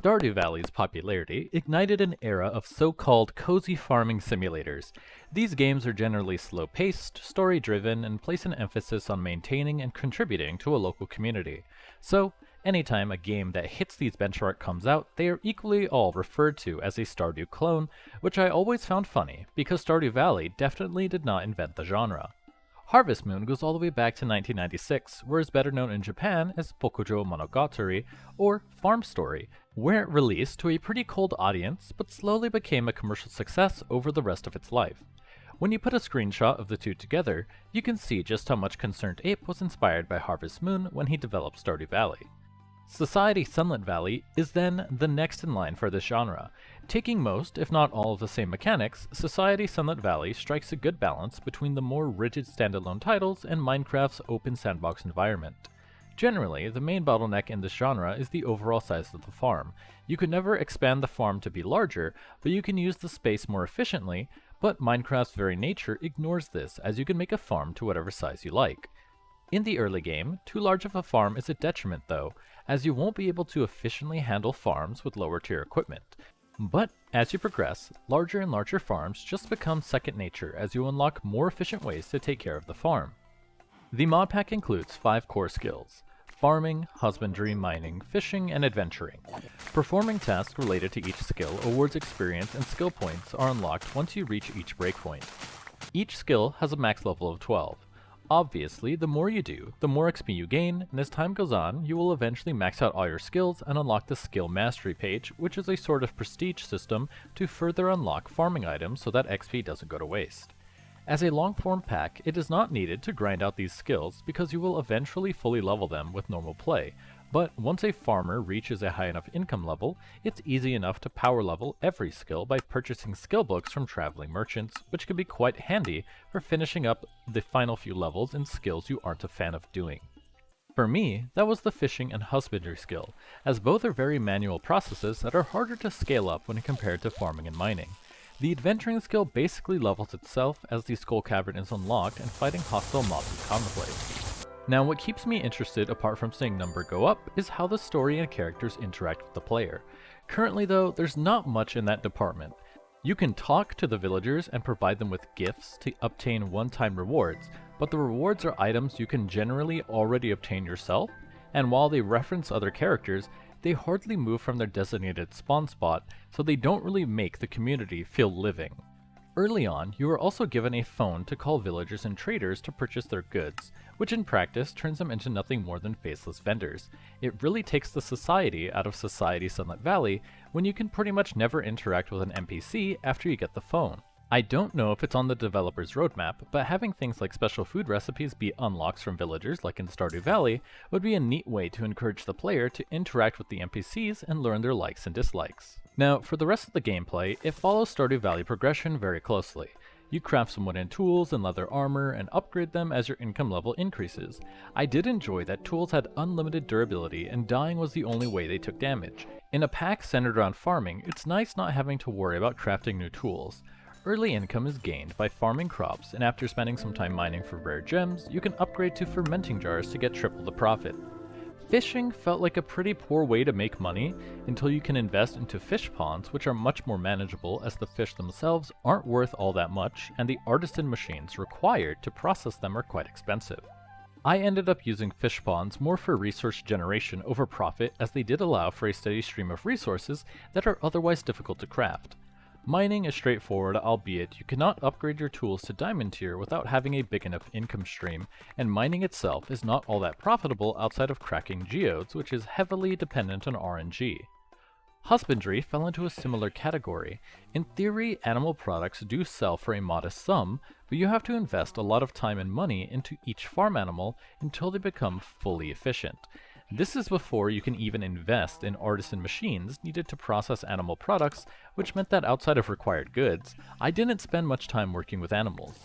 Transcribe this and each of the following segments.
Stardew Valley's popularity ignited an era of so-called cozy farming simulators. These games are generally slow-paced, story-driven, and place an emphasis on maintaining and contributing to a local community. So, anytime a game that hits these benchmarks comes out, they are equally all referred to as a Stardew clone, which I always found funny, because Stardew Valley definitely did not invent the genre. Harvest Moon goes all the way back to 1996, where it's better known in Japan as Pokujo Monogatari, or Farm Story, where it released to a pretty cold audience, but slowly became a commercial success over the rest of its life. When you put a screenshot of the two together, you can see just how much Concerned Ape was inspired by Harvest Moon when he developed Stardew Valley. Society Sunlit Valley is then the next in line for this genre. Taking most, if not all, of the same mechanics, Society Sunlit Valley strikes a good balance between the more rigid standalone titles and Minecraft's open sandbox environment. Generally, the main bottleneck in this genre is the overall size of the farm. You could never expand the farm to be larger, but you can use the space more efficiently, but Minecraft's very nature ignores this, as you can make a farm to whatever size you like. In the early game, too large of a farm is a detriment though, as you won't be able to efficiently handle farms with lower tier equipment. But as you progress, larger and larger farms just become second nature as you unlock more efficient ways to take care of the farm. The mod pack includes 5 core skills: farming, husbandry, mining, fishing, and adventuring. Performing tasks related to each skill awards experience, and skill points are unlocked once you reach each breakpoint. Each skill has a max level of 12. Obviously, the more you do, the more XP you gain, and as time goes on, you will eventually max out all your skills and unlock the Skill Mastery page, which is a sort of prestige system to further unlock farming items so that XP doesn't go to waste. As a long-form pack, it is not needed to grind out these skills because you will eventually fully level them with normal play, but once a farmer reaches a high enough income level, it's easy enough to power level every skill by purchasing skill books from traveling merchants, which can be quite handy for finishing up the final few levels in skills you aren't a fan of doing. For me, that was the fishing and husbandry skill, as both are very manual processes that are harder to scale up when compared to farming and mining. The adventuring skill basically levels itself as the Skull Cavern is unlocked and fighting hostile mobs is commonplace. Now, what keeps me interested apart from seeing number go up is how the story and characters interact with the player. Currently though, there's not much in that department. You can talk to the villagers and provide them with gifts to obtain one-time rewards, but the rewards are items you can generally already obtain yourself, and while they reference other characters, they hardly move from their designated spawn spot, so they don't really make the community feel living. Early on, you are also given a phone to call villagers and traders to purchase their goods, which in practice turns them into nothing more than faceless vendors. It really takes the society out of Society Sunlit Valley when you can pretty much never interact with an NPC after you get the phone. I don't know if it's on the developer's roadmap, but having things like special food recipes be unlocks from villagers like in Stardew Valley would be a neat way to encourage the player to interact with the NPCs and learn their likes and dislikes. Now, for the rest of the gameplay, it follows Stardew Valley progression very closely. You craft some wooden tools and leather armor and upgrade them as your income level increases. I did enjoy that tools had unlimited durability and dying was the only way they took damage. In a pack centered around farming, it's nice not having to worry about crafting new tools. Early income is gained by farming crops, and after spending some time mining for rare gems, you can upgrade to fermenting jars to get triple the profit. Fishing felt like a pretty poor way to make money until you can invest into fish ponds, which are much more manageable as the fish themselves aren't worth all that much and the artisan machines required to process them are quite expensive. I ended up using fish ponds more for resource generation over profit, as they did allow for a steady stream of resources that are otherwise difficult to craft. Mining is straightforward, albeit you cannot upgrade your tools to diamond tier without having a big enough income stream, and mining itself is not all that profitable outside of cracking geodes, which is heavily dependent on RNG. Husbandry fell into a similar category. In theory, animal products do sell for a modest sum, but you have to invest a lot of time and money into each farm animal until they become fully efficient. This is before you can even invest in artisan machines needed to process animal products, which meant that outside of required goods, I didn't spend much time working with animals.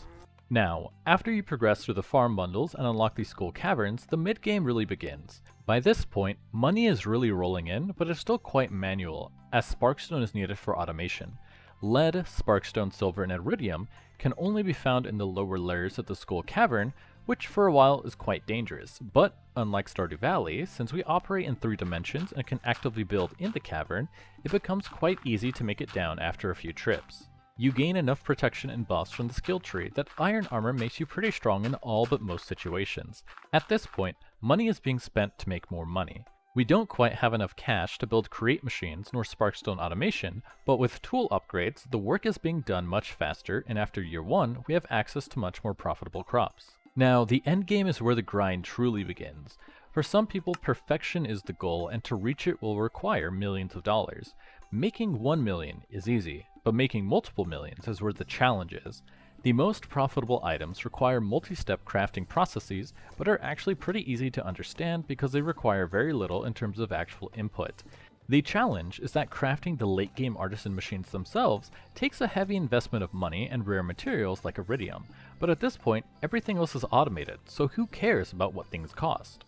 Now, after you progress through the farm bundles and unlock these Skull Caverns, the mid-game really begins. By this point, money is really rolling in, but it's still quite manual, as Sparkstone is needed for automation. Lead, Sparkstone, Silver, and Iridium can only be found in the lower layers of the Skull Cavern, which for a while is quite dangerous, but unlike Stardew Valley, since we operate in 3 dimensions and can actively build in the cavern, it becomes quite easy to make it down after a few trips. You gain enough protection and buffs from the skill tree that iron armor makes you pretty strong in all but most situations. At this point, money is being spent to make more money. We don't quite have enough cash to build create machines nor sparkstone automation, but with tool upgrades, the work is being done much faster, and after year 1, we have access to much more profitable crops. Now, the endgame is where the grind truly begins. For some people, perfection is the goal, and to reach it will require millions of dollars. Making 1 million is easy, but making multiple millions is where the challenge is. The most profitable items require multi-step crafting processes, but are actually pretty easy to understand because they require very little in terms of actual input. The challenge is that crafting the late game artisan machines themselves takes a heavy investment of money and rare materials like iridium, but at this point everything else is automated, so who cares about what things cost?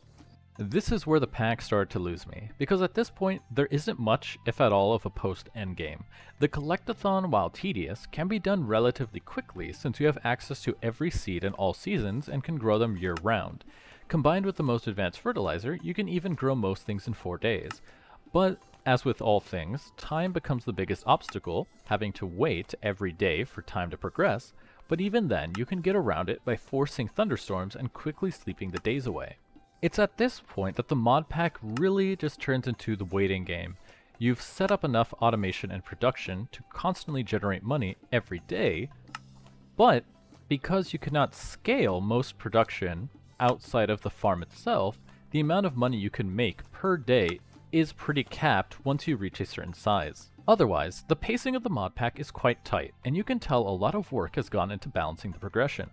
This is where the pack started to lose me, because at this point there isn't much, if at all, of a post-endgame. The collectathon, while tedious, can be done relatively quickly since you have access to every seed in all seasons and can grow them year-round. Combined with the most advanced fertilizer, you can even grow most things in 4 days. But, as with all things, time becomes the biggest obstacle, having to wait every day for time to progress, but even then you can get around it by forcing thunderstorms and quickly sleeping the days away. It's at this point that the mod pack really just turns into the waiting game. You've set up enough automation and production to constantly generate money every day, but because you cannot scale most production outside of the farm itself, the amount of money you can make per day is pretty capped once you reach a certain size. Otherwise, the pacing of the mod pack is quite tight, and you can tell a lot of work has gone into balancing the progression.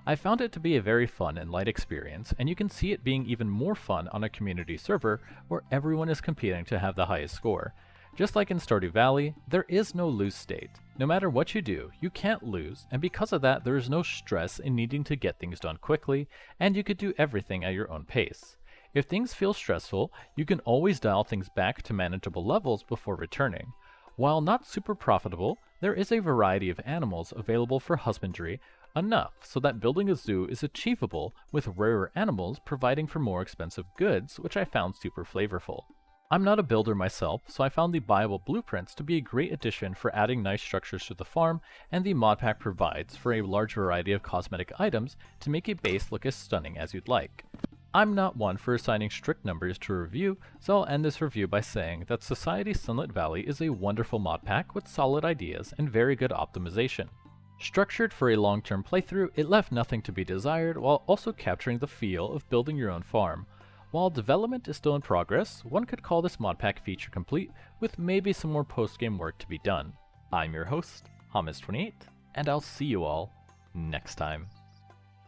I found it to be a very fun and light experience, and you can see it being even more fun on a community server where everyone is competing to have the highest score. Just like in Stardew Valley, there is no lose state. No matter what you do, you can't lose, and because of that there is no stress in needing to get things done quickly, and you could do everything at your own pace. If things feel stressful, you can always dial things back to manageable levels before returning. While not super profitable, there is a variety of animals available for husbandry, enough so that building a zoo is achievable with rarer animals providing for more expensive goods, which I found super flavorful. I'm not a builder myself, so I found the buyable blueprints to be a great addition for adding nice structures to the farm, and the mod pack provides for a large variety of cosmetic items to make a base look as stunning as you'd like. I'm not one for assigning strict numbers to a review, so I'll end this review by saying that Society Sunlit Valley is a wonderful mod pack with solid ideas and very good optimization. Structured for a long-term playthrough, it left nothing to be desired while also capturing the feel of building your own farm. While development is still in progress, one could call this mod pack feature complete, with maybe some more post-game work to be done. I'm your host, Hamas28, and I'll see you all next time.